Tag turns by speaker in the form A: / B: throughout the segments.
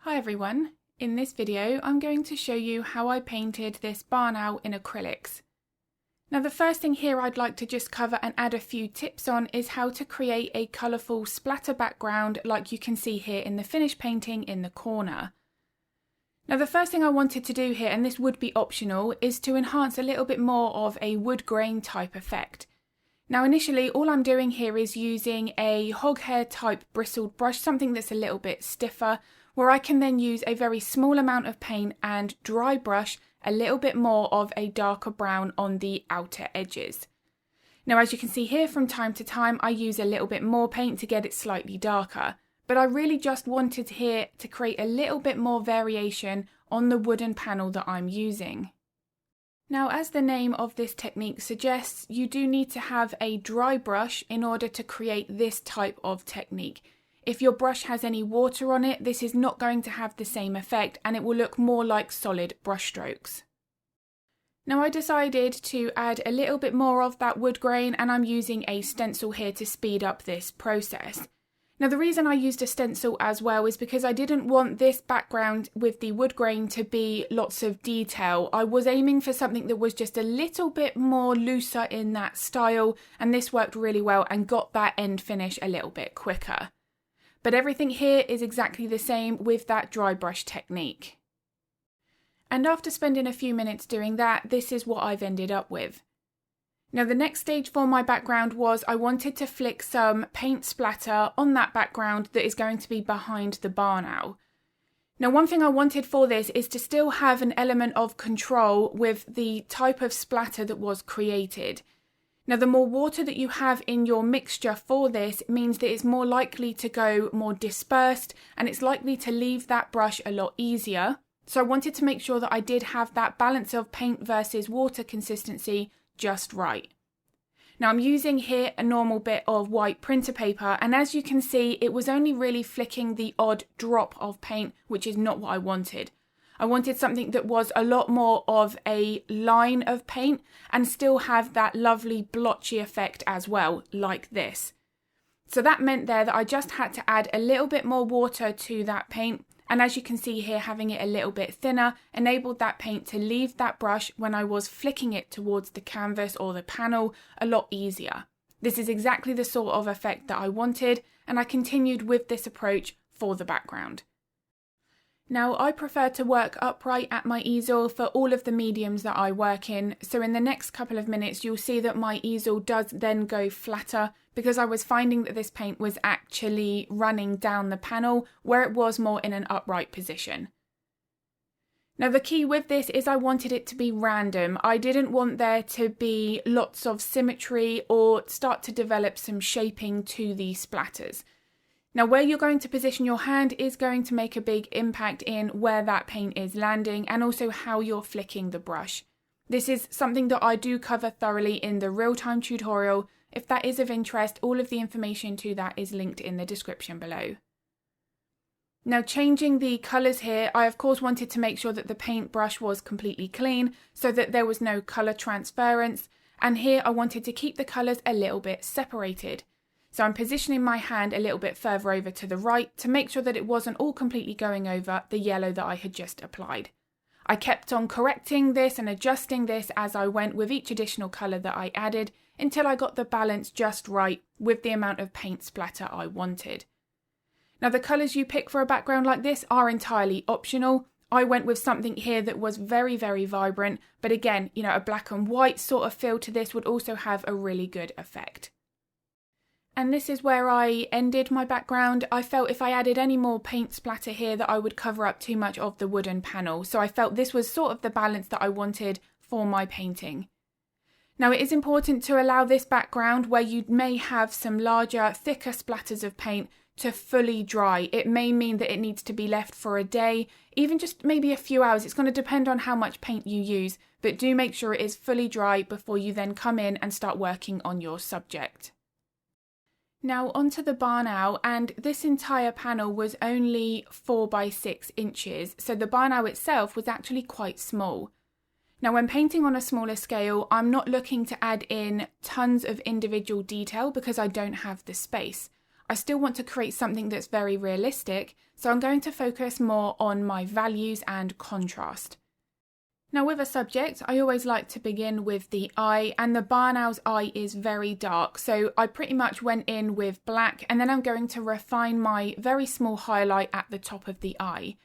A: Hi everyone, in this video I'm going to show you how I painted this barn owl in acrylics. Now the first thing here I'd like to just cover and add a few tips on is how to create a colourful splatter background like you can see here in the finished painting in the corner. Now the first thing I wanted to do here, and this would be optional, is to enhance a little bit more of a wood grain type effect. Now initially all I'm doing here is using a hog hair type bristled brush, something that's a little bit stiffer, where I can then use a very small amount of paint and dry brush a little bit more of a darker brown on the outer edges. Now as you can see here, from time to time I use a little bit more paint to get it slightly darker, but I really just wanted here to create a little bit more variation on the wooden panel that I'm using. Now as the name of this technique suggests, you do need to have a dry brush in order to create this type of technique. If your brush has any water on it, this is not going to have the same effect and it will look more like solid brush strokes. Now I decided to add a little bit more of that wood grain, and I'm using a stencil here to speed up this process. Now the reason I used a stencil as well is because I didn't want this background with the wood grain to be lots of detail. I was aiming for something that was just a little bit more looser in that style, and this worked really well and got that end finish a little bit quicker. But everything here is exactly the same with that dry brush technique. And after spending a few minutes doing that, this is what I've ended up with. Now the next stage for my background was I wanted to flick some paint splatter on that background that is going to be behind the barn owl. Now one thing I wanted for this is to still have an element of control with the type of splatter that was created. Now the more water that you have in your mixture for this means that it's more likely to go more dispersed and it's likely to leave that brush a lot easier. So I wanted to make sure that I did have that balance of paint versus water consistency just right. Now I'm using here a normal bit of white printer paper, and as you can see it was only really flicking the odd drop of paint, which is not what I wanted. I wanted something that was a lot more of a line of paint and still have that lovely blotchy effect as well, like this. So that meant there that I just had to add a little bit more water to that paint, and as you can see here, having it a little bit thinner enabled that paint to leave that brush when I was flicking it towards the canvas or the panel a lot easier. This is exactly the sort of effect that I wanted, and I continued with this approach for the background. Now I prefer to work upright at my easel for all of the mediums that I work in, so in the next couple of minutes you'll see that my easel does then go flatter because I was finding that this paint was actually running down the panel where it was more in an upright position. Now the key with this is I wanted it to be random. I didn't want there to be lots of symmetry or start to develop some shaping to the splatters. Now where you're going to position your hand is going to make a big impact in where that paint is landing and also how you're flicking the brush. This is something that I do cover thoroughly in the real-time tutorial. If that is of interest, all of the information to that is linked in the description below. Now changing the colours here, I of course wanted to make sure that the paintbrush was completely clean so that there was no colour transference, and here I wanted to keep the colours a little bit separated. So I'm positioning my hand a little bit further over to the right to make sure that it wasn't all completely going over the yellow that I had just applied. I kept on correcting this and adjusting this as I went with each additional colour that I added until I got the balance just right with the amount of paint splatter I wanted. Now the colours you pick for a background like this are entirely optional. I went with something here that was very, very vibrant, but again, a black and white sort of feel to this would also have a really good effect. And this is where I ended my background. I felt if I added any more paint splatter here that I would cover up too much of the wooden panel. So I felt this was sort of the balance that I wanted for my painting. Now it is important to allow this background where you may have some larger, thicker splatters of paint to fully dry. It may mean that it needs to be left for a day, even just maybe a few hours. It's going to depend on how much paint you use, but do make sure it is fully dry before you then come in and start working on your subject. Now onto the barn owl, and this entire panel was only 4 by 6 inches, so the barn owl itself was actually quite small. Now when painting on a smaller scale, I'm not looking to add in tons of individual detail because I don't have the space. I still want to create something that's very realistic, so I'm going to focus more on my values and contrast. Now with a subject, I always like to begin with the eye, and the barn owl's eye is very dark, so I pretty much went in with black, and then I'm going to refine my very small highlight at the top of the eye.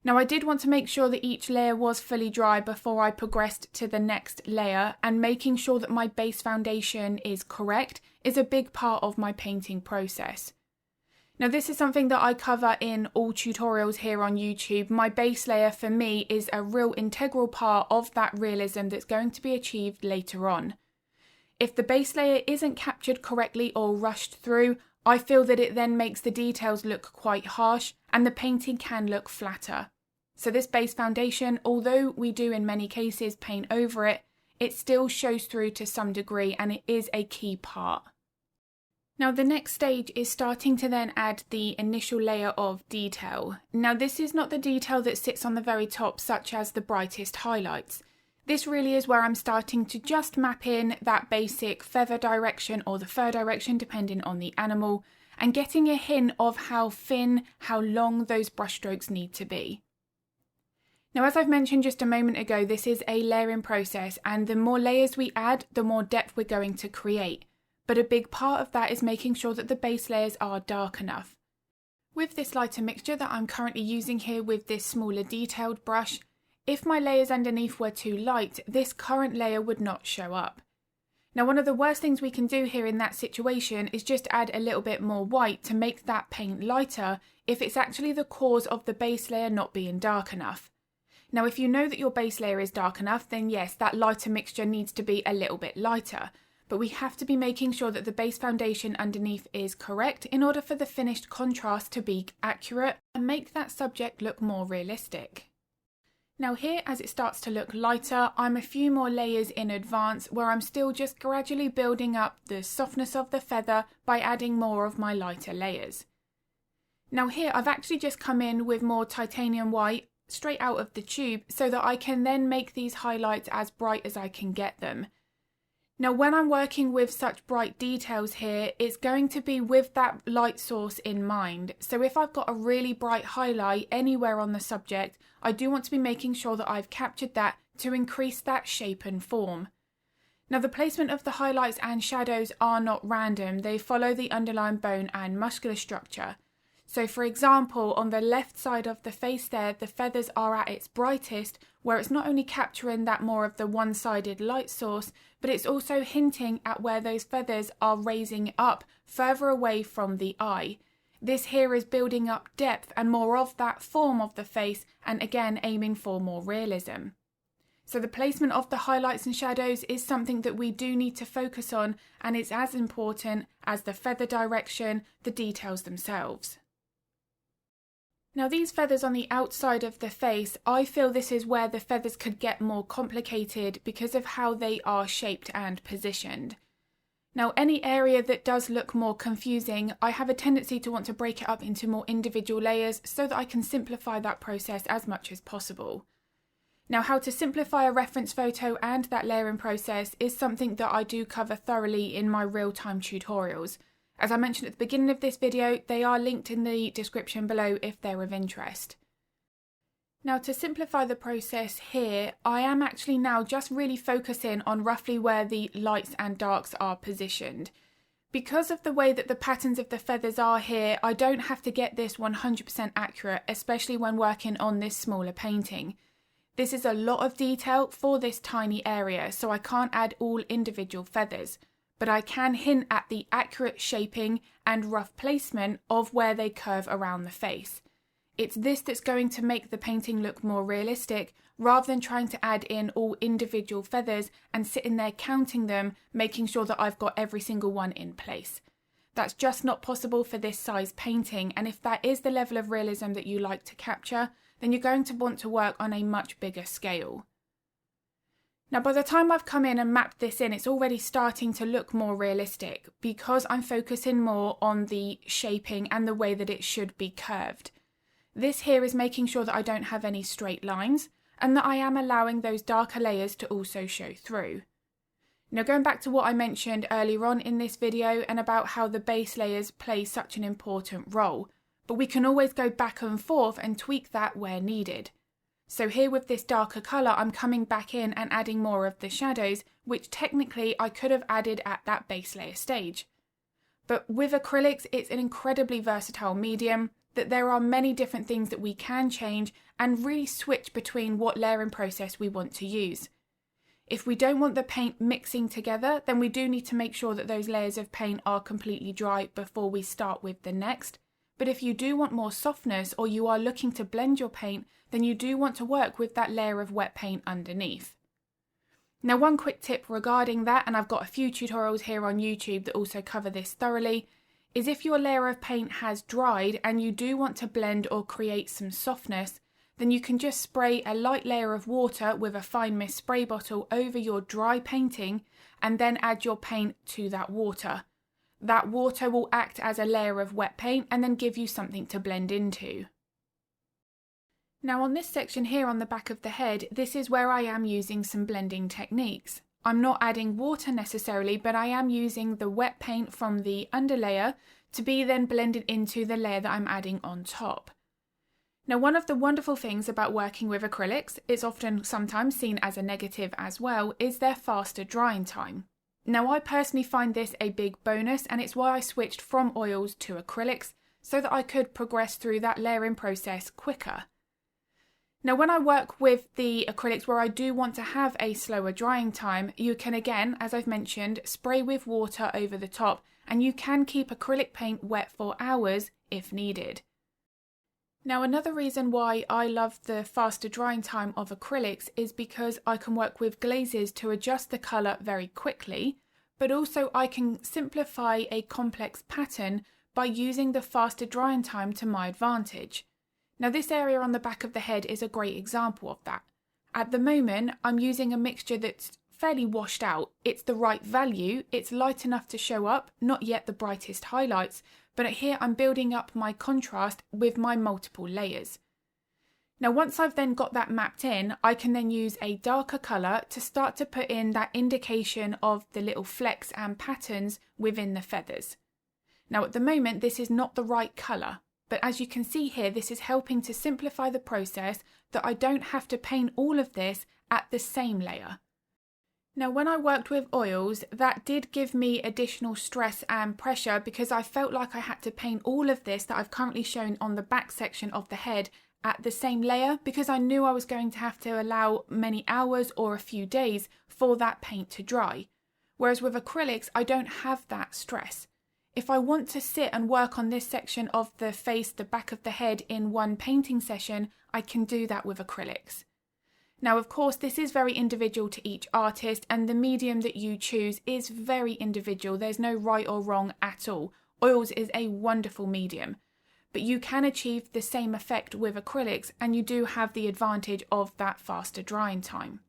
A: Now I did want to make sure that each layer was fully dry before I progressed to the next layer, and making sure that my base foundation is correct is a big part of my painting process. Now this is something that I cover in all tutorials here on YouTube. My base layer for me is a real integral part of that realism that's going to be achieved later on. If the base layer isn't captured correctly or rushed through, I feel that it then makes the details look quite harsh and the painting can look flatter. So this base foundation, although we do in many cases paint over it, it still shows through to some degree and it is a key part. Now the next stage is starting to then add the initial layer of detail. Now this is not the detail that sits on the very top, such as the brightest highlights. This really is where I'm starting to just map in that basic feather direction or the fur direction depending on the animal, and getting a hint of how thin, how long those brushstrokes need to be. Now as I've mentioned just a moment ago, this is a layering process, and the more layers we add, the more depth we're going to create. But a big part of that is making sure that the base layers are dark enough. With this lighter mixture that I'm currently using here with this smaller detailed brush, if my layers underneath were too light, this current layer would not show up. Now one of the worst things we can do here in that situation is just add a little bit more white to make that paint lighter if it's actually the cause of the base layer not being dark enough. Now if you know that your base layer is dark enough, then yes, that lighter mixture needs to be a little bit lighter. But we have to be making sure that the base foundation underneath is correct in order for the finished contrast to be accurate and make that subject look more realistic. Now here, as it starts to look lighter, I'm a few more layers in advance where I'm still just gradually building up the softness of the feather by adding more of my lighter layers. Now here I've actually just come in with more titanium white straight out of the tube so that I can then make these highlights as bright as I can get them. Now when I'm working with such bright details here, it's going to be with that light source in mind. So if I've got a really bright highlight anywhere on the subject, I do want to be making sure that I've captured that to increase that shape and form. Now the placement of the highlights and shadows are not random, they follow the underlying bone and muscular structure. So for example, on the left side of the face there, the feathers are at its brightest, where it's not only capturing that more of the one-sided light source, but it's also hinting at where those feathers are raising up further away from the eye. This here is building up depth and more of that form of the face, and again aiming for more realism. So the placement of the highlights and shadows is something that we do need to focus on, and it's as important as the feather direction, the details themselves. Now these feathers on the outside of the face, I feel this is where the feathers could get more complicated because of how they are shaped and positioned. Now any area that does look more confusing, I have a tendency to want to break it up into more individual layers so that I can simplify that process as much as possible. Now how to simplify a reference photo and that layering process is something that I do cover thoroughly in my real-time tutorials. As I mentioned at the beginning of this video, they are linked in the description below if they're of interest. Now to simplify the process here, I am actually now just really focusing on roughly where the lights and darks are positioned. Because of the way that the patterns of the feathers are here, I don't have to get this 100% accurate, especially when working on this smaller painting. This is a lot of detail for this tiny area, so I can't add all individual feathers. But I can hint at the accurate shaping and rough placement of where they curve around the face. It's this that's going to make the painting look more realistic, rather than trying to add in all individual feathers and sitting there counting them, making sure that I've got every single one in place. That's just not possible for this size painting, and if that is the level of realism that you like to capture, then you're going to want to work on a much bigger scale. Now by the time I've come in and mapped this in, it's already starting to look more realistic because I'm focusing more on the shaping and the way that it should be curved. This here is making sure that I don't have any straight lines and that I am allowing those darker layers to also show through. Now going back to what I mentioned earlier on in this video and about how the base layers play such an important role, but we can always go back and forth and tweak that where needed. So here with this darker colour, I'm coming back in and adding more of the shadows, which technically I could have added at that base layer stage. But with acrylics, it's an incredibly versatile medium that there are many different things that we can change and really switch between what layering process we want to use. If we don't want the paint mixing together, then we do need to make sure that those layers of paint are completely dry before we start with the next. But if you do want more softness or you are looking to blend your paint, then you do want to work with that layer of wet paint underneath. Now one quick tip regarding that, and I've got a few tutorials here on YouTube that also cover this thoroughly, is if your layer of paint has dried and you do want to blend or create some softness, then you can just spray a light layer of water with a fine mist spray bottle over your dry painting and then add your paint to that water. That water will act as a layer of wet paint and then give you something to blend into. Now on this section here on the back of the head, this is where I am using some blending techniques. I'm not adding water necessarily, but I am using the wet paint from the underlayer to be then blended into the layer that I'm adding on top. Now one of the wonderful things about working with acrylics, it's often sometimes seen as a negative as well, is their faster drying time. Now I personally find this a big bonus, and it's why I switched from oils to acrylics so that I could progress through that layering process quicker. Now when I work with the acrylics where I do want to have a slower drying time, you can again, as I've mentioned, spray with water over the top, and you can keep acrylic paint wet for hours if needed. Now another reason why I love the faster drying time of acrylics is because I can work with glazes to adjust the colour very quickly, but also I can simplify a complex pattern by using the faster drying time to my advantage. Now this area on the back of the head is a great example of that. At the moment I'm using a mixture that's fairly washed out. It's the right value, it's light enough to show up, not yet the brightest highlights, but here I'm building up my contrast with my multiple layers. Now once I've then got that mapped in, I can then use a darker colour to start to put in that indication of the little flecks and patterns within the feathers. Now at the moment this is not the right colour, but as you can see here, this is helping to simplify the process that I don't have to paint all of this at the same layer. Now when I worked with oils, that did give me additional stress and pressure because I felt like I had to paint all of this that I've currently shown on the back section of the head at the same layer, because I knew I was going to have to allow many hours or a few days for that paint to dry. Whereas with acrylics, I don't have that stress. If I want to sit and work on this section of the face, the back of the head in one painting session, I can do that with acrylics. Now, of course, this is very individual to each artist, and the medium that you choose is very individual. There's no right or wrong at all. Oils is a wonderful medium, but you can achieve the same effect with acrylics, and you do have the advantage of that faster drying time.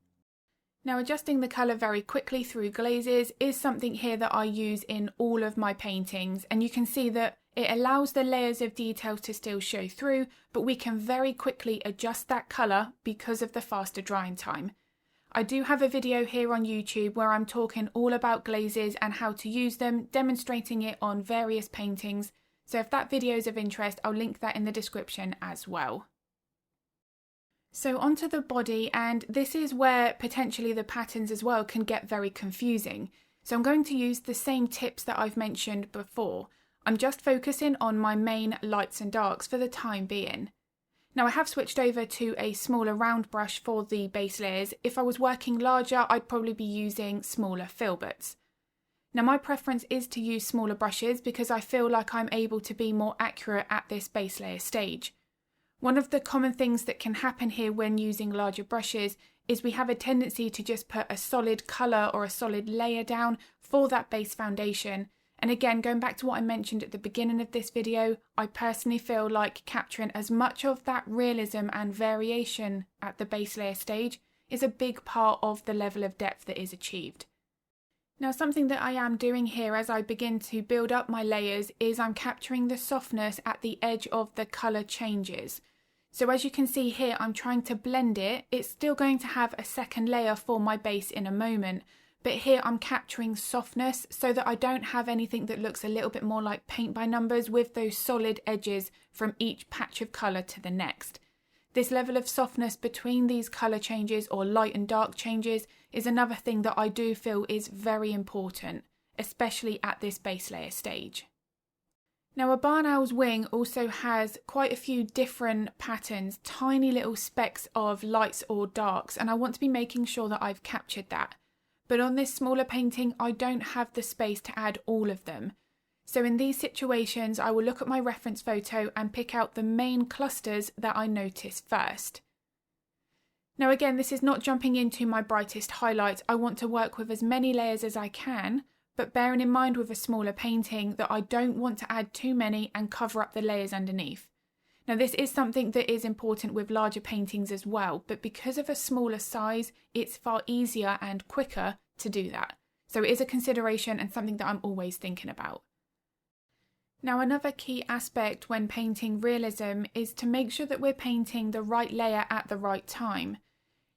A: Now, adjusting the colour very quickly through glazes is something here that I use in all of my paintings, and you can see that it allows the layers of detail to still show through, but we can very quickly adjust that colour because of the faster drying time. I do have a video here on YouTube where I'm talking all about glazes and how to use them, demonstrating it on various paintings, so if that video is of interest, I'll link that in the description as well. So onto the body, and this is where potentially the patterns as well can get very confusing. So I'm going to use the same tips that I've mentioned before. I'm just focusing on my main lights and darks for the time being. Now I have switched over to a smaller round brush for the base layers. If I was working larger, I'd probably be using smaller filberts. Now my preference is to use smaller brushes because I feel like I'm able to be more accurate at this base layer stage. One of the common things that can happen here when using larger brushes is we have a tendency to just put a solid colour or a solid layer down for that base foundation. And again, going back to what I mentioned at the beginning of this video, I personally feel like capturing as much of that realism and variation at the base layer stage is a big part of the level of depth that is achieved. Now, something that I am doing here as I begin to build up my layers is I'm capturing the softness at the edge of the colour changes. So as you can see here, I'm trying to blend it. It's still going to have a second layer for my base in a moment, but here I'm capturing softness so that I don't have anything that looks a little bit more like paint by numbers with those solid edges from each patch of colour to the next. This level of softness between these colour changes or light and dark changes is another thing that I do feel is very important, especially at this base layer stage. Now a barn owl's wing also has quite a few different patterns, tiny little specks of lights or darks, and I want to be making sure that I've captured that. But on this smaller painting, I don't have the space to add all of them. So in these situations, I will look at my reference photo and pick out the main clusters that I notice first. Now again, this is not jumping into my brightest highlights. I want to work with as many layers as I can, but bearing in mind with a smaller painting that I don't want to add too many and cover up the layers underneath. Now this is something that is important with larger paintings as well, but because of a smaller size, it's far easier and quicker to do that. So it is a consideration and something that I'm always thinking about. Now another key aspect when painting realism is to make sure that we're painting the right layer at the right time.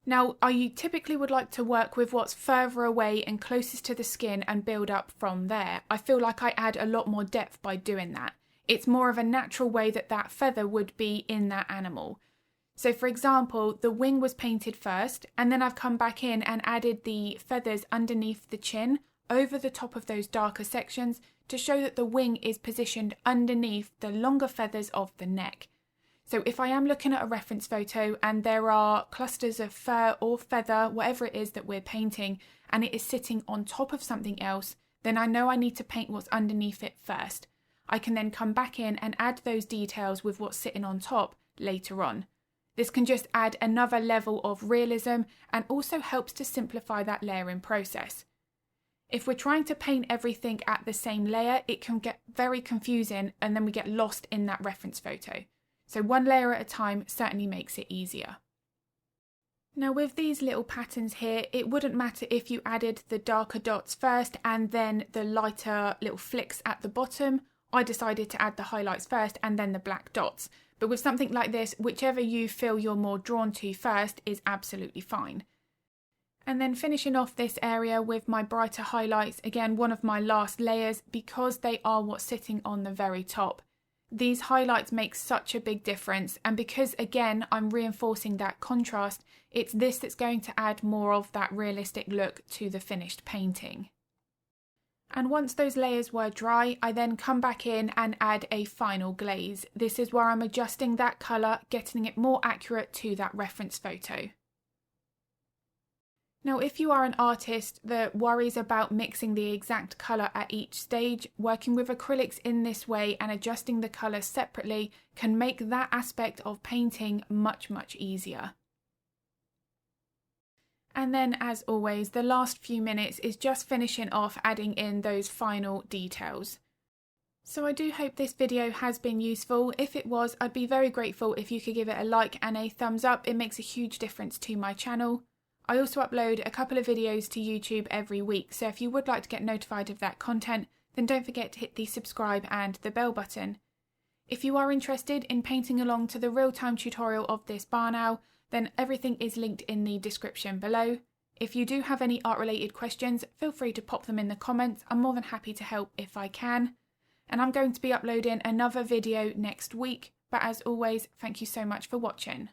A: Now, I typically would like to work with what's further away and closest to the skin and build up from there. I feel like I add a lot more depth by doing that. It's more of a natural way that that feather would be in that animal. So for example, the wing was painted first, and then I've come back in and added the feathers underneath the chin over the top of those darker sections to show that the wing is positioned underneath the longer feathers of the neck. So if I am looking at a reference photo and there are clusters of fur or feather, whatever it is that we're painting, and it is sitting on top of something else, then I know I need to paint what's underneath it first. I can then come back in and add those details with what's sitting on top later on. This can just add another level of realism and also helps to simplify that layering process. If we're trying to paint everything at the same layer, it can get very confusing and then we get lost in that reference photo. So one layer at a time certainly makes it easier. Now with these little patterns here, it wouldn't matter if you added the darker dots first and then the lighter little flicks at the bottom. I decided to add the highlights first and then the black dots. But with something like this, whichever you feel you're more drawn to first is absolutely fine. And then finishing off this area with my brighter highlights, again one of my last layers, because they are what's sitting on the very top. These highlights make such a big difference, and because again I'm reinforcing that contrast, it's this that's going to add more of that realistic look to the finished painting. And once those layers were dry, I then come back in and add a final glaze. This is where I'm adjusting that colour, getting it more accurate to that reference photo. Now, if you are an artist that worries about mixing the exact colour at each stage, working with acrylics in this way and adjusting the colour separately can make that aspect of painting much, much easier. And then, as always, the last few minutes is just finishing off adding in those final details. So I do hope this video has been useful. If it was, I'd be very grateful if you could give it a like and a thumbs up. It makes a huge difference to my channel. I also upload a couple of videos to YouTube every week, so if you would like to get notified of that content, then don't forget to hit the subscribe and the bell button. If you are interested in painting along to the real-time tutorial of this barn owl, then everything is linked in the description below. If you do have any art-related questions, feel free to pop them in the comments. I'm more than happy to help if I can. And I'm going to be uploading another video next week, but as always, thank you so much for watching.